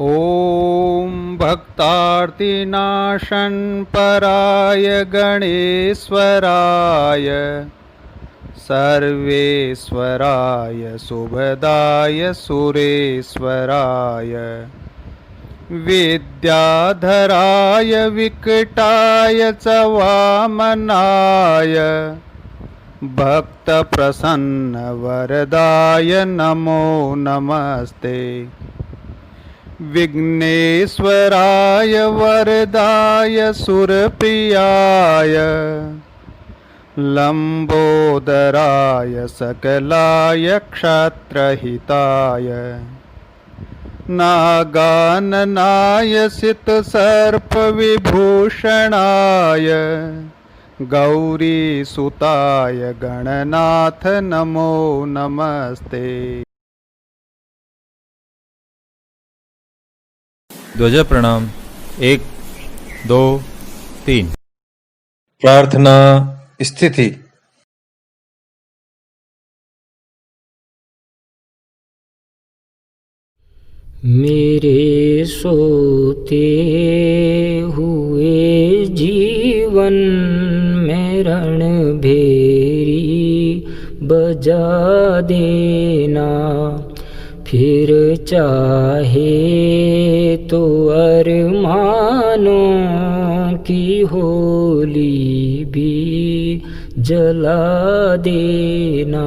ॐ भक्तार्तिनाशनपराय गणेश्वराय सर्वेश्वराय शुभदाय सुरेश्वराय विद्याधराय विकटाय च वामनाय भक्तप्रसन्नवरदाय नमो नमस्ते। विघ्नेश्वराय वरदाय सुरप्रियाय लंबोदराय सकलाय क्षत्रहिताय नागाननाय सितसर्पविभूषणाय गौरीसुताय गणनाथ नमो नमस्ते। ध्वज प्रणाम 1 2 3। प्रार्थना स्थिति। मेरे सोते हुए जीवन में रणभेरी बजा देना, फिर चाहे तो अरमानों की होली भी जला देना।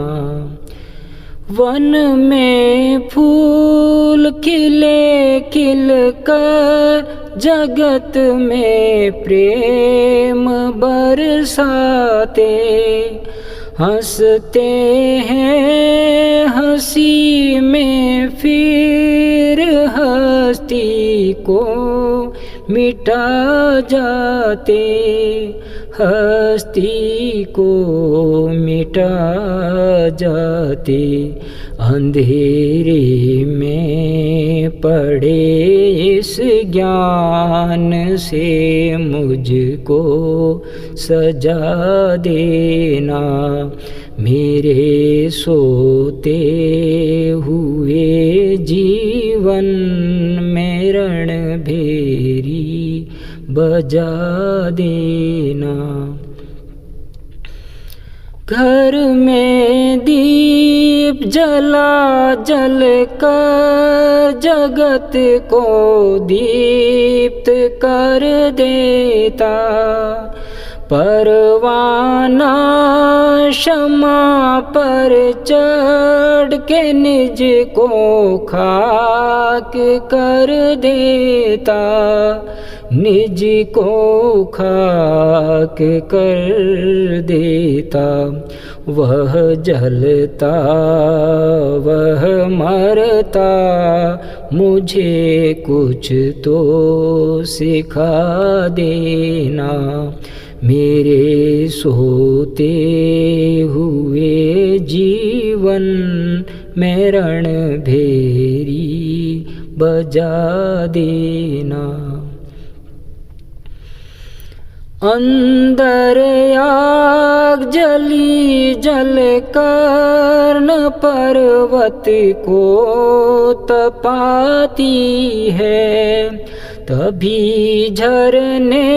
वन में फूल खिले खिल कर जगत में प्रेम बरसाते, हंसते हैं हंसी में फिर हस्ती को मिटा जाते, हस्ती को मिटा जाते। अंधेरे में पड़े इस ज्ञान से मुझको सजा देना, मेरे सोते हुए जीवन में रणभेरी बजा देना। घर में दीप जला जल कर जगत को दीप्त कर देता, परवाना क्षमा पर चढ़ के निज को खाक कर देता, निज को खाक कर देता। वह जलता वह मरता, मुझे कुछ तो सिखा देना, मेरे सोते हुए जीवन में रणभेरी बजा देना। अंदर आग जली जल कर न पर्वत को तपाती है, तभी झरने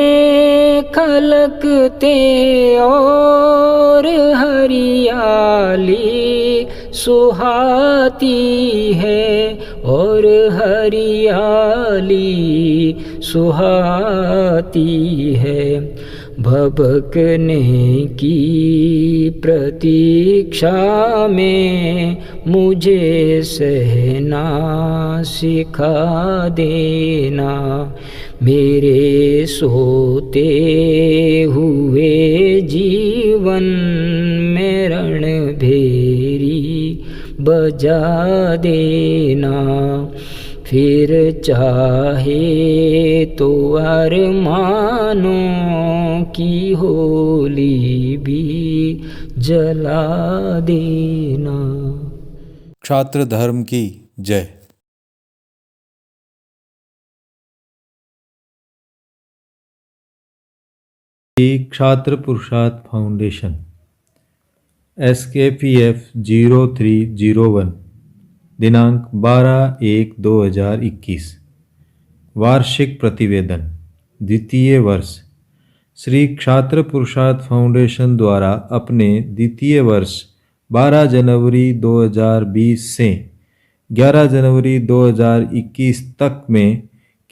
खलकते और हरियाली सुहाती है, और हरियाली सुहाती है। भभकने की प्रतीक्षा में मुझे सहना सिखा देना, मेरे सोते हुए जीवन में रणभेरी बजा देना, फिर चाहे तो अरमानों की होली भी जला देना। छात्र धर्म की जय। छात्र पुरुषार्थ फाउंडेशन SKPF 0301 दिनांक 12/1/2021 वार्षिक प्रतिवेदन द्वितीय वर्ष श्री क्षात्र पुरुषार्थ फाउंडेशन द्वारा अपने द्वितीय वर्ष 12 जनवरी 2020 से 11 जनवरी 2021 तक में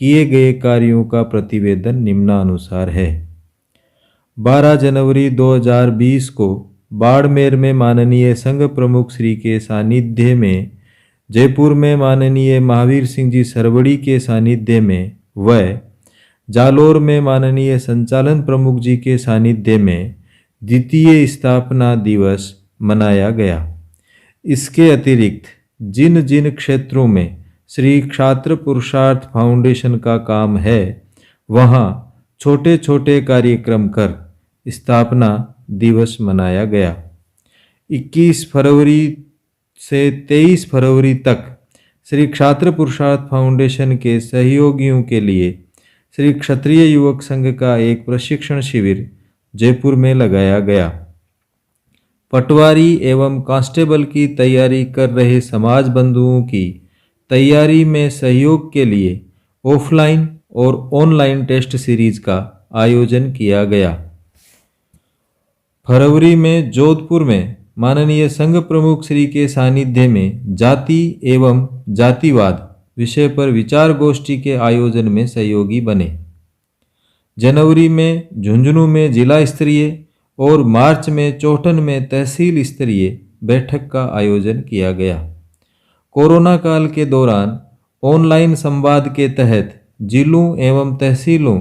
किए गए कार्यों का प्रतिवेदन निम्नानुसार है। 12 जनवरी 2020 को बाड़मेर में माननीय संघ प्रमुख श्री के सानिध्य में, जयपुर में माननीय महावीर सिंह जी सरवड़ी के सानिध्य में व जालोर में माननीय संचालन प्रमुख जी के सानिध्य में द्वितीय स्थापना दिवस मनाया गया। इसके अतिरिक्त जिन जिन क्षेत्रों में श्री क्षात्र पुरुषार्थ फाउंडेशन का काम है वहाँ छोटे छोटे कार्यक्रम कर स्थापना दिवस मनाया गया। 21 फरवरी से 23 फरवरी तक श्री क्षात्र पुरुषार्थ फाउंडेशन के सहयोगियों के लिए श्री क्षत्रिय युवक संघ का एक प्रशिक्षण शिविर जयपुर में लगाया गया। पटवारी एवं कांस्टेबल की तैयारी कर रहे समाज बंधुओं की तैयारी में सहयोग के लिए ऑफलाइन और ऑनलाइन टेस्ट सीरीज का आयोजन किया गया। फरवरी में जोधपुर में माननीय संघ प्रमुख श्री के सानिध्य में जाति एवं जातिवाद विषय पर विचार गोष्ठी के आयोजन में सहयोगी बने। जनवरी में झुंझुनू में जिला स्तरीय और मार्च में चौठन में तहसील स्तरीय बैठक का आयोजन किया गया। कोरोना काल के दौरान ऑनलाइन संवाद के तहत जिलों एवं तहसीलों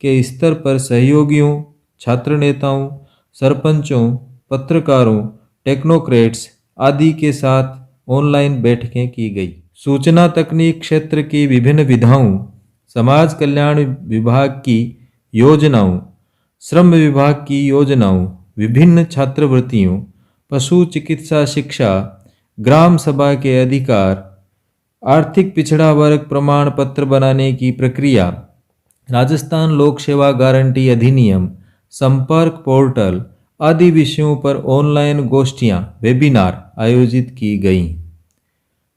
के स्तर पर सहयोगियों, छात्र नेताओं, सरपंचों, पत्रकारों, टेक्नोक्रेट्स आदि के साथ ऑनलाइन बैठकें की गई। सूचना तकनीक क्षेत्र की विभिन्न विधाओं, समाज कल्याण विभाग की योजनाओं, श्रम विभाग की योजनाओं, विभिन्न छात्रवृत्तियों, पशु चिकित्सा शिक्षा, ग्राम सभा के अधिकार, आर्थिक पिछड़ा वर्ग प्रमाण पत्र बनाने की प्रक्रिया, राजस्थान लोक सेवा गारंटी अधिनियम, संपर्क पोर्टल आदि विषयों पर ऑनलाइन गोष्ठियां, वेबिनार आयोजित की गईं।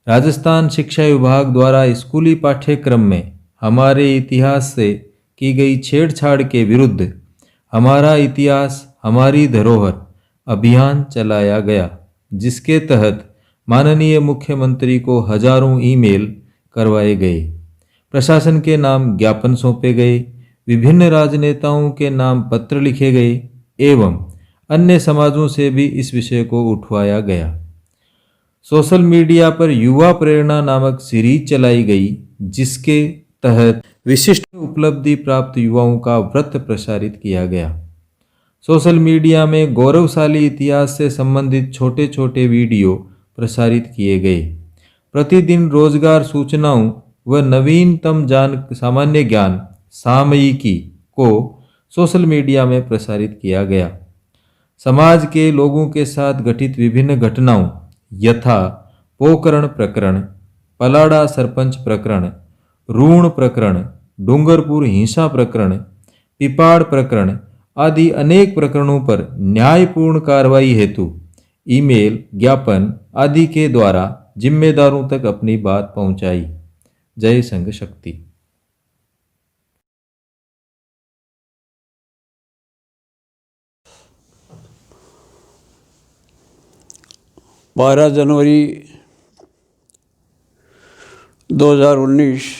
राजस्थान शिक्षा विभाग द्वारा स्कूली पाठ्यक्रम में हमारे इतिहास से की गई छेड़छाड़ के विरुद्ध हमारा इतिहास हमारी धरोहर अभियान चलाया गया, जिसके तहत माननीय मुख्यमंत्री को हजारों ईमेल करवाए गए, प्रशासन के नाम ज्ञापन सौंपे गए, विभिन्न राजनेताओं के नाम पत्र लिखे गए एवं अन्य समाजों से भी इस विषय को उठवाया गया। सोशल मीडिया पर युवा प्रेरणा नामक सीरीज चलाई गई, जिसके तहत विशिष्ट उपलब्धि प्राप्त युवाओं का व्रत प्रसारित किया गया। सोशल मीडिया में गौरवशाली इतिहास से संबंधित छोटे छोटे वीडियो प्रसारित किए गए। प्रतिदिन रोजगार सूचनाओं व नवीनतम सामान्य ज्ञान सामयिकी को सोशल मीडिया में प्रसारित किया गया। समाज के लोगों के साथ घटित विभिन्न घटनाओं यथा पोकरण प्रकरण, पलाड़ा सरपंच प्रकरण, ऋण प्रकरण, डूंगरपुर हिंसा प्रकरण, पिपाड़ प्रकरण आदि अनेक प्रकरणों पर न्यायपूर्ण कार्रवाई हेतु ईमेल, ज्ञापन आदि के द्वारा जिम्मेदारों तक अपनी बात पहुंचाई। जय संघ शक्ति। बारह जनवरी 2019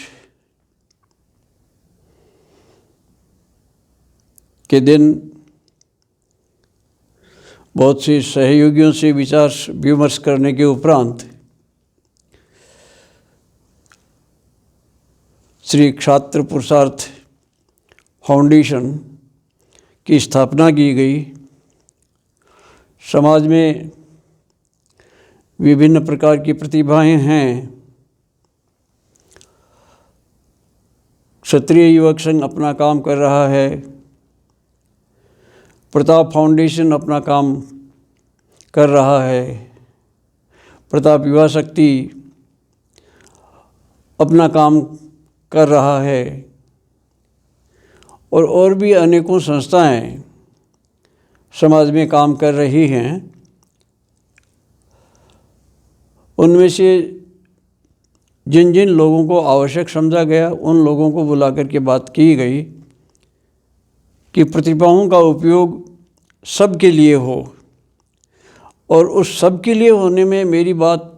के दिन बहुत सी सहयोगियों से विचार विमर्श करने के उपरांत श्री क्षात्र पुरुषार्थ फाउंडेशन की स्थापना की गई। समाज में विभिन्न प्रकार की प्रतिभाएं हैं। क्षत्रिय युवक संघ अपना काम कर रहा है, प्रताप फाउंडेशन अपना काम कर रहा है, प्रताप युवा शक्ति अपना काम कर रहा है और भी अनेकों संस्थाएं समाज में काम कर रही हैं। उनमें से जिन जिन लोगों को आवश्यक समझा गया उन लोगों को बुला करके बात की गई कि प्रतिभाओं का उपयोग सबके लिए हो। और उस सबके लिए होने में मेरी बात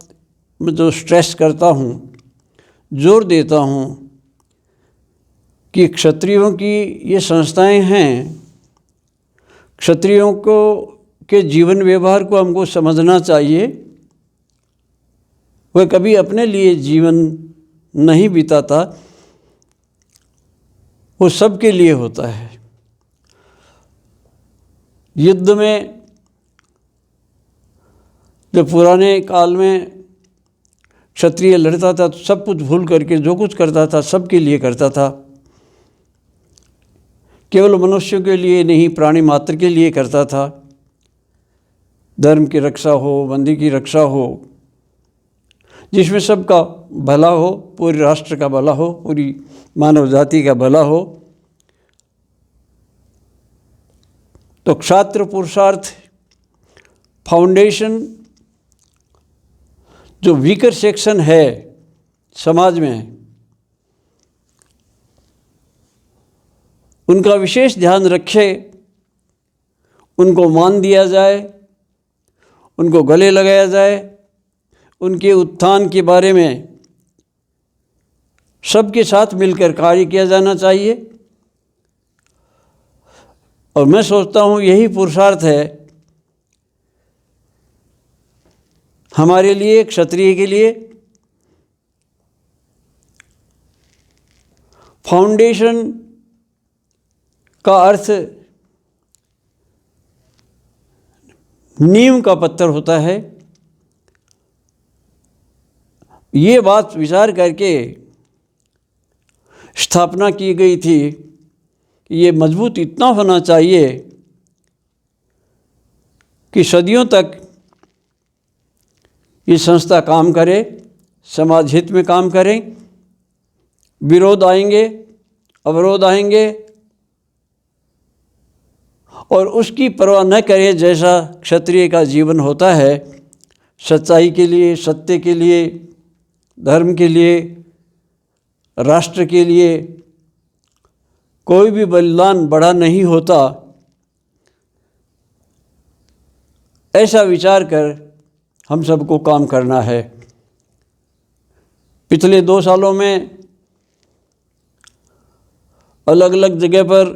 मैं जो स्ट्रेस करता हूँ, जोर देता हूँ कि क्षत्रियों की ये संस्थाएं हैं, क्षत्रियों को के जीवन व्यवहार को हमको समझना चाहिए। वह कभी अपने लिए जीवन नहीं बिताता, वो सबके लिए होता है। युद्ध में जब पुराने काल में क्षत्रिय लड़ता था तो सब कुछ भूल करके जो कुछ करता था सबके लिए करता था, केवल मनुष्यों के लिए नहीं प्राणी मात्र के लिए करता था। धर्म की रक्षा हो, बंदी की रक्षा हो, जिसमें सबका भला हो, पूरे राष्ट्र का भला हो, पूरी मानव जाति का भला हो। तो क्षात्र पुरुषार्थ फाउंडेशन जो वीकर सेक्शन है समाज में, उनका विशेष ध्यान रखे, उनको मान दिया जाए, उनको गले लगाया जाए, उनके उत्थान के बारे में सबके साथ मिलकर कार्य किया जाना चाहिए। और मैं सोचता हूँ यही पुरुषार्थ है हमारे लिए, क्षत्रिय के लिए। फाउंडेशन का अर्थ नींव का पत्थर होता है। ये बात विचार करके स्थापना की गई थी कि ये मजबूत इतना होना चाहिए कि सदियों तक ये संस्था काम करे, समाज हित में काम करें। विरोध आएंगे, अवरोध आएंगे और उसकी परवाह न करे, जैसा क्षत्रिय का जीवन होता है, सच्चाई के लिए, सत्य के लिए, धर्म के लिए, राष्ट्र के लिए कोई भी बलिदान बड़ा नहीं होता। ऐसा विचार कर हम सबको काम करना है। पिछले 2 सालों में अलग अलग जगह पर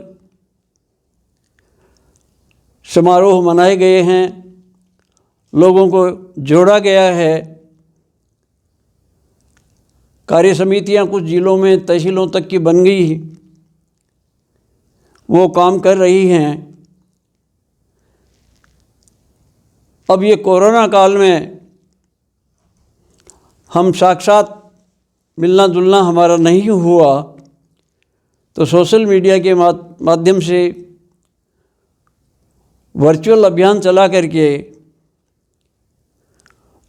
समारोह मनाए गए हैं, लोगों को जोड़ा गया है। कार्य समितियां कुछ जिलों में तहसीलों तक की बन गई, वो काम कर रही हैं। अब ये कोरोना काल में हम साक्षात मिलना जुलना हमारा नहीं हुआ, तो सोशल मीडिया के माध्यम से वर्चुअल अभियान चला करके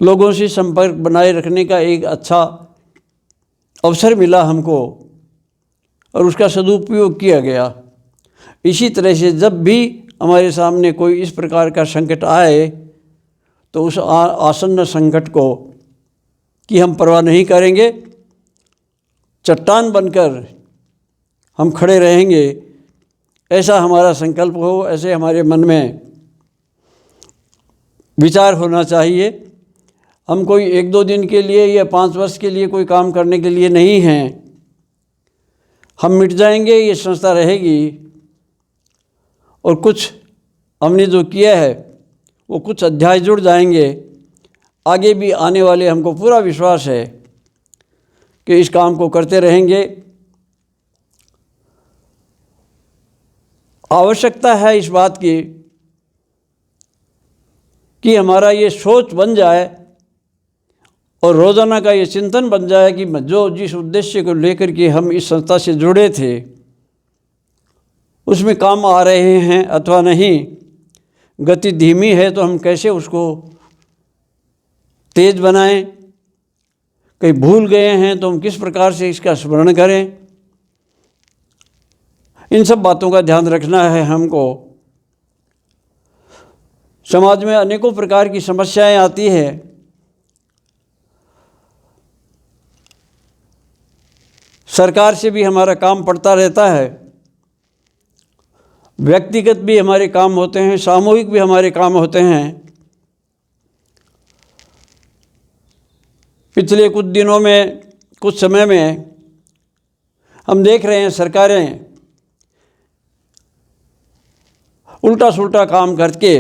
लोगों से संपर्क बनाए रखने का एक अच्छा अवसर मिला हमको और उसका सदुपयोग किया गया। इसी तरह से जब भी हमारे सामने कोई इस प्रकार का संकट आए तो उस आसन्न संकट को कि हम परवाह नहीं करेंगे, चट्टान बनकर हम खड़े रहेंगे, ऐसा हमारा संकल्प हो, ऐसे हमारे मन में विचार होना चाहिए। हम कोई 1-2 दिन के लिए या 5 वर्ष के लिए कोई काम करने के लिए नहीं हैं। हम मिट जाएंगे, ये संस्था रहेगी और कुछ हमने जो किया है वो कुछ अध्याय जुड़ जाएंगे। आगे भी आने वाले हमको पूरा विश्वास है कि इस काम को करते रहेंगे। आवश्यकता है इस बात की कि हमारा ये सोच बन जाए और रोज़ाना का ये चिंतन बन जाए कि जो जिस उद्देश्य को लेकर के हम इस संस्था से जुड़े थे उसमें काम आ रहे हैं अथवा नहीं। गति धीमी है तो हम कैसे उसको तेज बनाएं, कहीं भूल गए हैं तो हम किस प्रकार से इसका स्मरण करें। इन सब बातों का ध्यान रखना है हमको। समाज में अनेकों प्रकार की समस्याएं आती हैं। सरकार से भी हमारा काम पड़ता रहता है, व्यक्तिगत भी हमारे काम होते हैं, सामूहिक भी हमारे काम होते हैं। पिछले कुछ दिनों में, कुछ समय में हम देख रहे हैं सरकारें उल्टा सुल्टा काम करके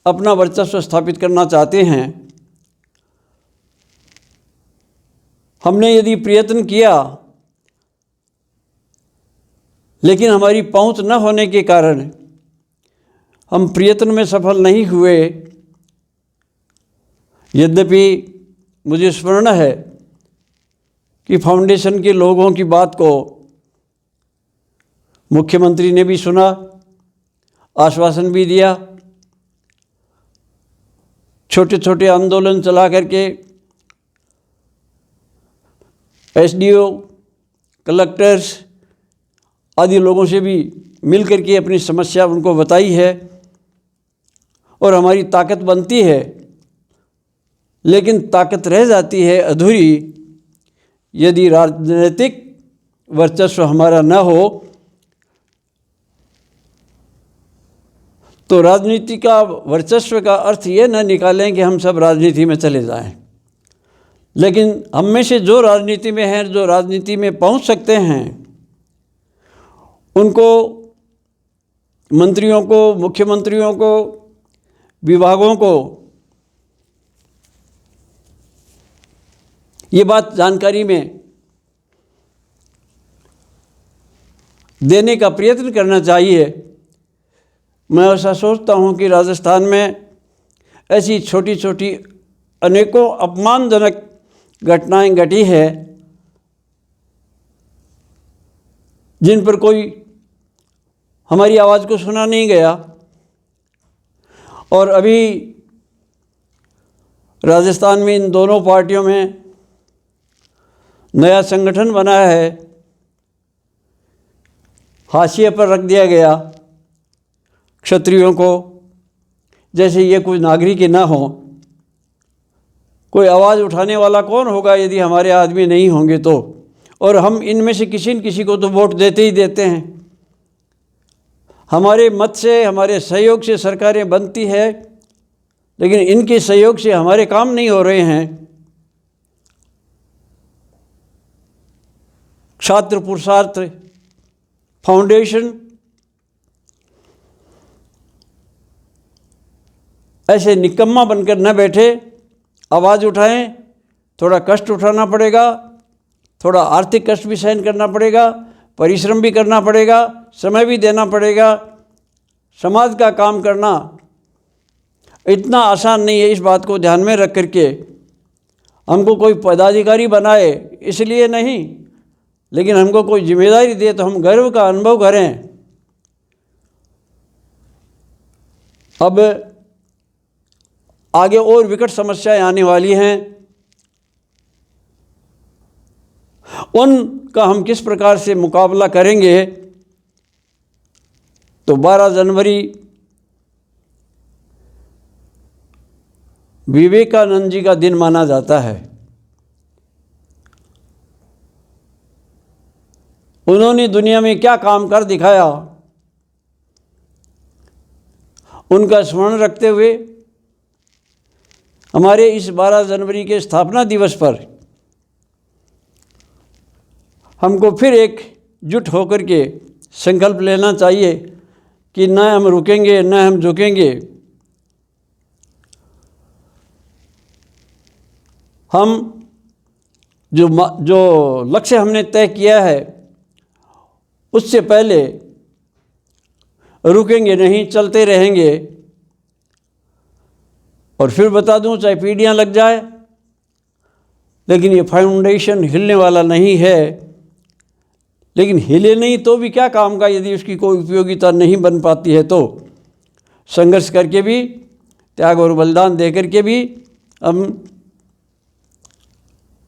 अपना वर्चस्व स्थापित करना चाहते हैं। हमने यदि प्रयत्न किया लेकिन हमारी पहुंच न होने के कारण हम प्रयत्न में सफल नहीं हुए। यद्यपि मुझे स्मरण है कि फाउंडेशन के लोगों की बात को मुख्यमंत्री ने भी सुना, आश्वासन भी दिया, छोटे छोटे आंदोलन चला करके एसडीओ, कलेक्टर्स आदि लोगों से भी मिल करके अपनी समस्या उनको बताई है और हमारी ताकत बनती है। लेकिन ताकत रह जाती है अधूरी यदि राजनीतिक वर्चस्व हमारा न हो। तो राजनीति का वर्चस्व का अर्थ ये न निकालें कि हम सब राजनीति में चले जाएं, लेकिन हम में से जो राजनीति में हैं, जो राजनीति में पहुंच सकते हैं, उनको, मंत्रियों को, मुख्यमंत्रियों को, विभागों को ये बात जानकारी में देने का प्रयत्न करना चाहिए। मैं ऐसा सोचता हूँ कि राजस्थान में ऐसी छोटी छोटी अनेकों अपमानजनक घटनाएं घटी है जिन पर कोई हमारी आवाज़ को सुना नहीं गया। और अभी राजस्थान में इन दोनों पार्टियों में नया संगठन बना है, हाशिए पर रख दिया गया क्षत्रियों को, जैसे ये कोई नागरिक ही ना हो। कोई आवाज़ उठाने वाला कौन होगा यदि हमारे आदमी नहीं होंगे तो? और हम इनमें से किसी न किसी को तो वोट देते ही देते हैं। हमारे मत से, हमारे सहयोग से सरकारें बनती है, लेकिन इनके सहयोग से हमारे काम नहीं हो रहे हैं। छात्र पुरुषार्थ फाउंडेशन ऐसे निकम्मा बनकर न बैठे, आवाज़ उठाएं। थोड़ा कष्ट उठाना पड़ेगा, थोड़ा आर्थिक कष्ट भी सहन करना पड़ेगा, परिश्रम भी करना पड़ेगा, समय भी देना पड़ेगा। समाज का काम करना इतना आसान नहीं है। इस बात को ध्यान में रख करके हमको कोई पदाधिकारी बनाए इसलिए नहीं, लेकिन हमको कोई जिम्मेदारी दे तो हम गर्व का अनुभव करें। अब आगे और विकट समस्याएं आने वाली हैं, उनका हम किस प्रकार से मुकाबला करेंगे। तो 12 जनवरी विवेकानंद जी का दिन माना जाता है। उन्होंने दुनिया में क्या काम कर दिखाया, उनका स्मरण रखते हुए हमारे इस 12 जनवरी के स्थापना दिवस पर हमको फिर एकजुट होकर के संकल्प लेना चाहिए कि न हम रुकेंगे, न हम झुकेंगे। हम जो लक्ष्य हमने तय किया है उससे पहले रुकेंगे नहीं, चलते रहेंगे। और फिर बता दूं, चाहे पीढ़ियां लग जाए, लेकिन ये फाउंडेशन हिलने वाला नहीं है। लेकिन हिले नहीं तो भी क्या काम का, यदि उसकी कोई उपयोगिता नहीं बन पाती है तो संघर्ष करके भी, त्याग और बलिदान दे करके भी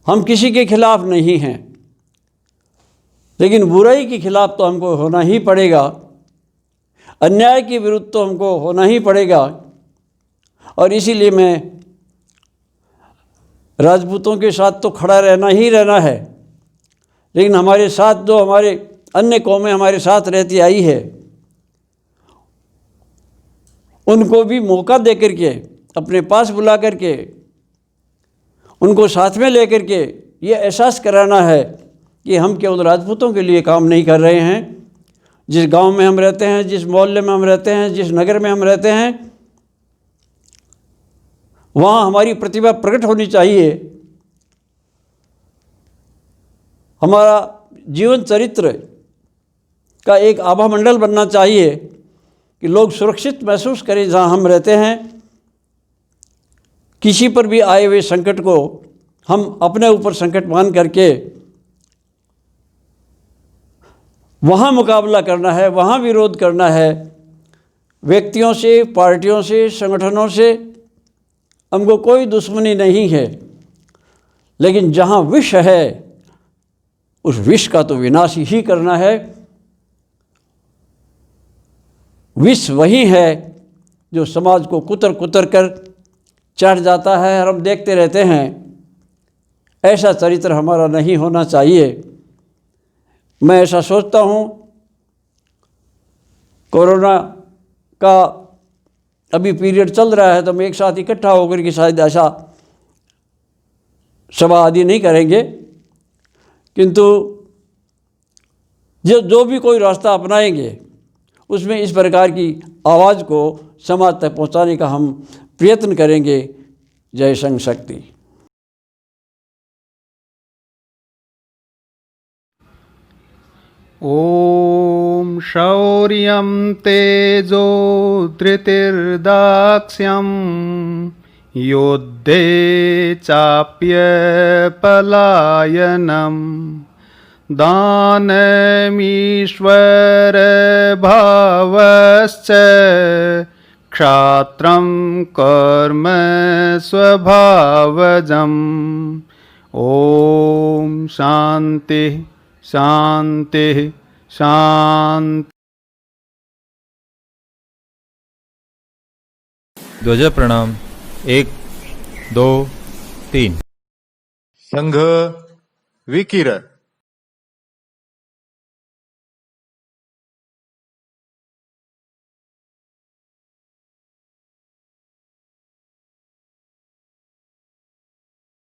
हम किसी के खिलाफ नहीं हैं, लेकिन बुराई के खिलाफ तो हमको होना ही पड़ेगा, अन्याय के विरुद्ध तो हमको होना ही पड़ेगा। और इसीलिए मैं राजपूतों के साथ तो खड़ा रहना ही रहना है, लेकिन हमारे साथ जो हमारे अन्य कौमें हमारे साथ रहती आई है, उनको भी मौका दे करके, अपने पास बुला करके, उनको साथ में ले करके ये एहसास कराना है कि हम केवल राजपूतों के लिए काम नहीं कर रहे हैं। जिस गांव में हम रहते हैं, जिस मोहल्ले में हम रहते हैं, जिस नगर में हम रहते हैं, वहाँ हमारी प्रतिभा प्रकट होनी चाहिए। हमारा जीवन चरित्र का एक आभा मंडल बनना चाहिए कि लोग सुरक्षित महसूस करें जहाँ हम रहते हैं। किसी पर भी आए हुए संकट को हम अपने ऊपर संकट मान करके वहाँ मुकाबला करना है, वहाँ विरोध करना है। व्यक्तियों से, पार्टियों से, संगठनों से हमको कोई दुश्मनी नहीं है, लेकिन जहाँ विष है उस विष का तो विनाश ही करना है। विष वही है जो समाज को कुतर कुतर कर चढ़ जाता है और हम देखते रहते हैं। ऐसा चरित्र हमारा नहीं होना चाहिए। मैं ऐसा सोचता हूँ, कोरोना का अभी पीरियड चल रहा है तो हम एक साथ इकट्ठा होकर के शायद ऐसा सभा आदि नहीं करेंगे, किंतु जो भी कोई रास्ता अपनाएंगे उसमें इस प्रकार की आवाज़ को समाज तक पहुंचाने का हम प्रयत्न करेंगे। जय संघ शक्ति। ॐ शौर्यं तेजो धृतिर्दाक्ष्यं युद्धे चाप्यपलायनं दानमीश्वरभावश्च क्षात्रं कर्म स्वभावजम्। ॐ शान्ति शांति शांति। ध्वजा प्रणाम। 1 2 3। संघ विकिरण।